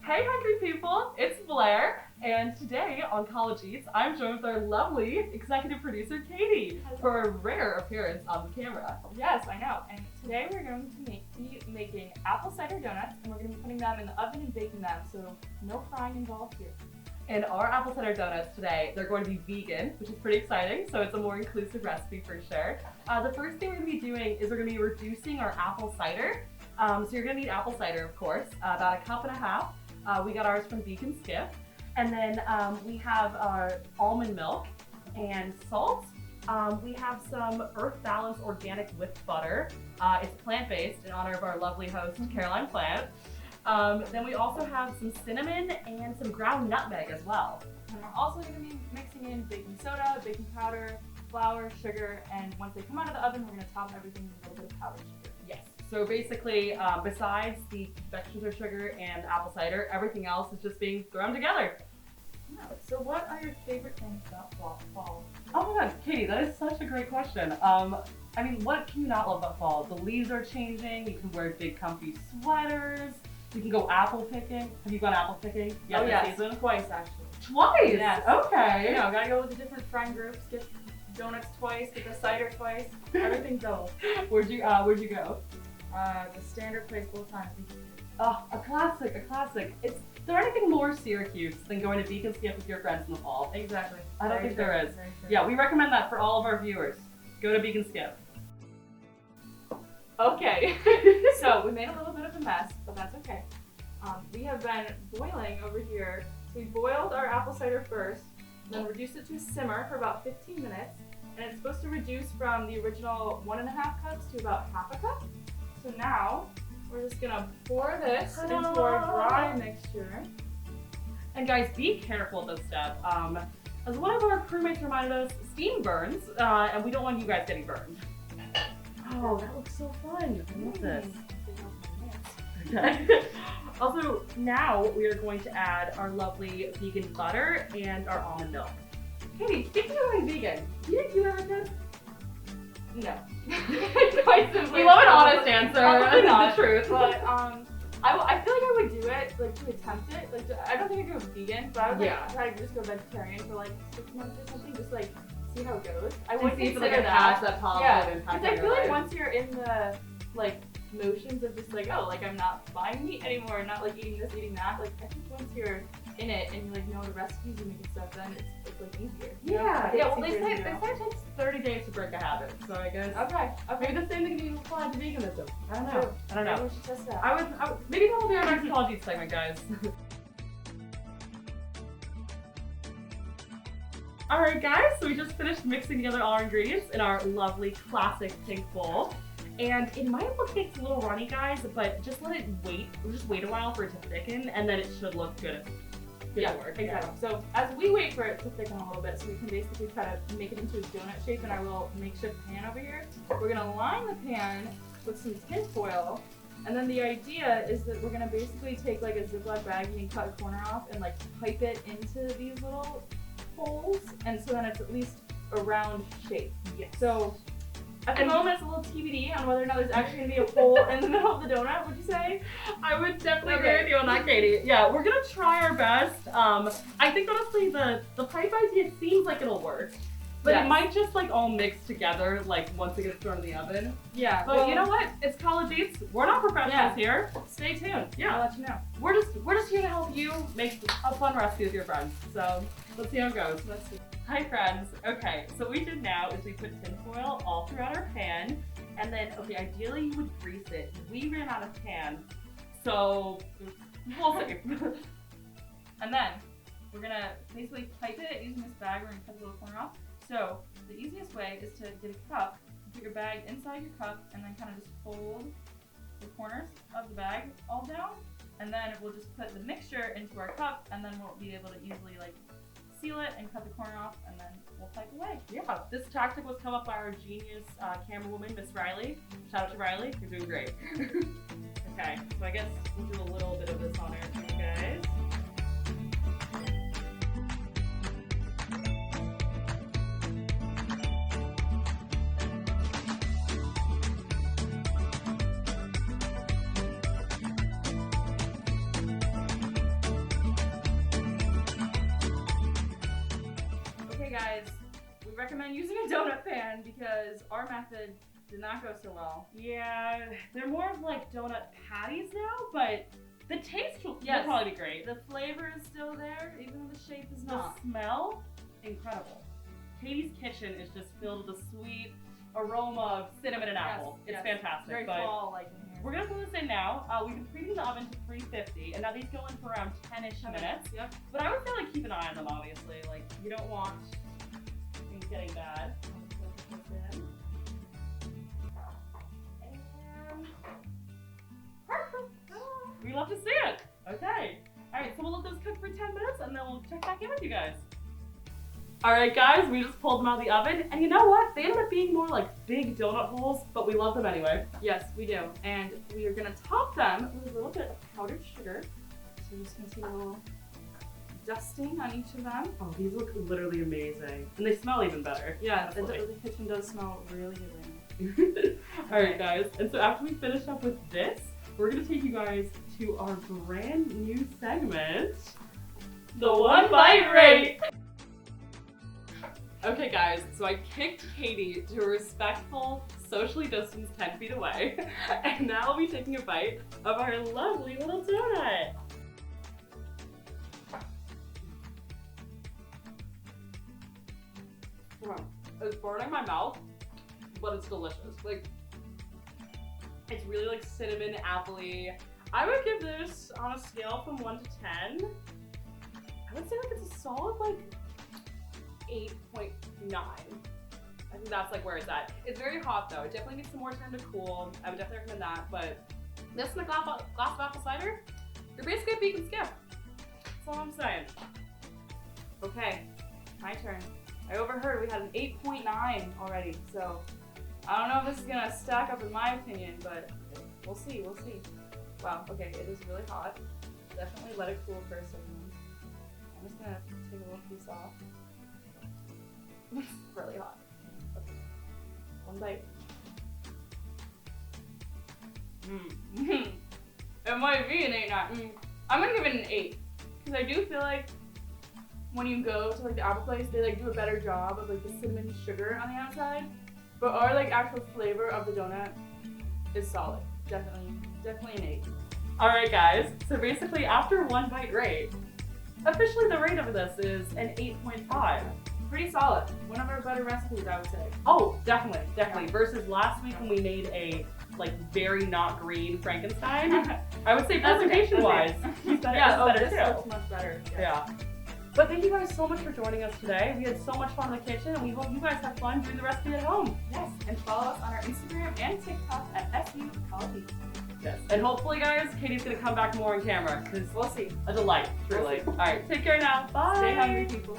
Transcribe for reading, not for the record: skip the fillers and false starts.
Hey hungry people, it's Blair, and today on College Eats, I'm joined with our lovely executive producer Katie for a rare appearance on the camera. Yes, I know, and today we're going to be making apple cider donuts, and we're going to be putting them in the oven and baking them, so no frying involved here. And our apple cider donuts today, they're going to be vegan, which is pretty exciting, so it's a more inclusive recipe for sure. The first thing we're going to be doing is we're going to be reducing our apple cider. So you're going to need apple cider, of course, about 1.5 cups. We got ours from Vegan Skip. And then we have our almond milk and salt. We have some Earth Balance organic whipped butter. It's plant-based in honor of our lovely host, Caroline Plant. Then we also have some cinnamon and some ground nutmeg as well. And we're also going to be mixing in baking soda, baking powder, flour, sugar, and once they come out of the oven, we're going to top everything with a little bit of powdered sugar. Yes. So basically, besides the confections of sugar and apple cider, everything else is just being thrown together. So what are your favorite things about fall? Oh my god, Katie, that is such a great question. I mean, what can you not love about fall? The leaves are changing, you can wear big comfy sweaters, you can go apple picking. Have you gone apple picking yet this season? Twice actually. Twice? Yes. Okay. You know, gotta go with the different friend groups, get donuts twice, get the cider twice, everything double. Where'd you go? The standard place both times. Oh, a classic, a classic. Is there anything more Syracuse than going to Vegan Skip with your friends in the fall? Exactly. I don't think there is. Yeah, we recommend that for all of our viewers. Go to Vegan Skip. Okay, so we made a little bit of a mess, but that's okay. We have been boiling over here. So we boiled our apple cider first, then reduced it to a simmer for about 15 minutes, and it's supposed to reduce from the original 1.5 cups to about 1/2 cup. So now, we're just gonna pour this into our dry mixture. And guys, be careful this step. As one of our crewmates reminded us, steam burns, and we don't want you guys getting burned. Oh, that looks so fun. I love this. Okay. Also, now we are going to add our lovely vegan butter and our almond milk. Katie, speaking of going vegan, do you think you ever could? No. We love an honest answer. Probably not. The truth. But I feel like I would do it, like to attempt it. Like I don't think I'd go vegan, but I would try to just go vegetarian for like 6 months or something, just like see how it goes. I would see if consider it has that positive impact. Because I feel like once you're in the like motions of just like, oh, like I'm not buying meat anymore, not like eating this, eating that. Like I think once you're in it and you like know the recipes and make stuff, then it's like easier. Yeah. You know? Well, they say it takes 30 days to break a habit. So I guess maybe the same thing can be applied to veganism. I don't know. I don't know. Maybe we should test that. I would maybe that'll be our next College Eats segment, guys. Alright guys, so we just finished mixing together all our ingredients in our lovely classic pink bowl. And it might look like it's a little runny, guys, but just let it wait. We'll just wait a while for it to thicken, and then it should look good. Exactly. So as we wait for it to thicken a little bit, so we can basically try to make it into a donut shape in our little makeshift pan over here, we're gonna line the pan with some tin foil, and then the idea is that we're gonna basically take like a Ziploc baggie and cut a corner off and like pipe it into these little holes, and so then it's at least a round shape. Yes. So at the moment, it's a little TBD on whether or not there's actually going to be a hole in the middle of the donut, would you say? I would definitely agree with you on that, Katie. Yeah, we're going to try our best. I think honestly the pipe idea seems like it'll work. But it might just like all mix together like once it gets thrown in the oven. Yeah. But you know what? It's College Eats. We're not professionals here. Stay tuned. Yeah. I'll let you know. We're just here to help you make a fun recipe with your friends. So let's see how it goes. Let's see. Hi friends. Okay, so what we did now is we put tin foil all throughout our pan, and then ideally you would grease it. We ran out of pan, so we'll see. And then we're gonna basically pipe it using this bag. We're gonna cut the little corner off. So the easiest way is to get a cup, put your bag inside your cup, and then kind of just fold the corners of the bag all down, and then we'll just put the mixture into our cup, and then we'll be able to easily like seal it and cut the corner off, and then we'll pipe away. Yeah, this tactic was come up by our genius camerawoman, Miss Riley. Shout out to Riley, you're doing great. Okay, so I guess we'll do a little bit of this on air for you guys. guys, we recommend using a donut pan because our method did not go so well. Yeah, they're more of like donut patties now, but the taste will probably be great. The flavor is still there, even though the shape is not. The smell, incredible. Katie's kitchen is just filled with a sweet aroma of cinnamon and apple. It's fantastic. Very fall-like in here. We're gonna put this in now. We've been preheating the oven to 350, and now these go in for around 10-ish minutes. Yep. But I would say like keep an eye on them, obviously. Like you don't want things getting bad. Put this in. And perfect. We love to see it. Okay. All right, so we'll let those cook for 10 minutes, and then we'll check back in with you guys. All right, guys, we just pulled them out of the oven, and you know what? They ended up being more like big donut holes, but we love them anyway. Yes, we do. And we are gonna top them with a little bit of powdered sugar. So you're just gonna see a little dusting on each of them. Oh, these look literally amazing. And they smell even better. Yeah, the kitchen does smell really good right now. All right, guys, and so after we finish up with this, we're gonna take you guys to our brand new segment, the One Bite Rate. Okay guys, so I kicked Katie to a respectful, socially distanced 10 feet away, and now I'll be taking a bite of our lovely little donut. It's burning my mouth, but it's delicious. Like, it's really like cinnamon, apple-y. I would give this on a scale from 1 to 10. I would say like it's a solid like 8.9. I think that's like where it's at. It's very hot though. It definitely needs some more time to cool. I would definitely recommend that. But this and a glass of apple cider, you're basically a beacon skip. That's all I'm saying. Okay, my turn. I overheard we had an 8.9 already, so I don't know if this is gonna stack up in my opinion, but we'll see, we'll see. Wow, okay, it is really hot. Definitely let it cool for a second. I'm just gonna take a little piece off. It's really hot. Okay. One bite. It might be an 8.9. I'm gonna give it an 8. Because I do feel like when you go to like the apple place, they like do a better job of like the cinnamon sugar on the outside. But our like actual flavor of the donut is solid. Definitely an 8. Alright guys, so basically after One Bite Rate, officially the rate of this is an 8.5. Pretty solid. One of our better recipes, I would say. Oh, definitely. Versus last week when we made a like very not green Frankenstein. I would say presentation-wise, it's better this too. looks much better. Yeah. But thank you guys so much for joining us today. We had so much fun in the kitchen, and we hope you guys have fun doing the recipe at home. Yes, and follow us on our Instagram and TikTok at SU. Yes. And hopefully, guys, Katie's gonna come back more on camera because We'll see. A delight, truly. We'll see. All right, take care now. Bye. Stay hungry, people.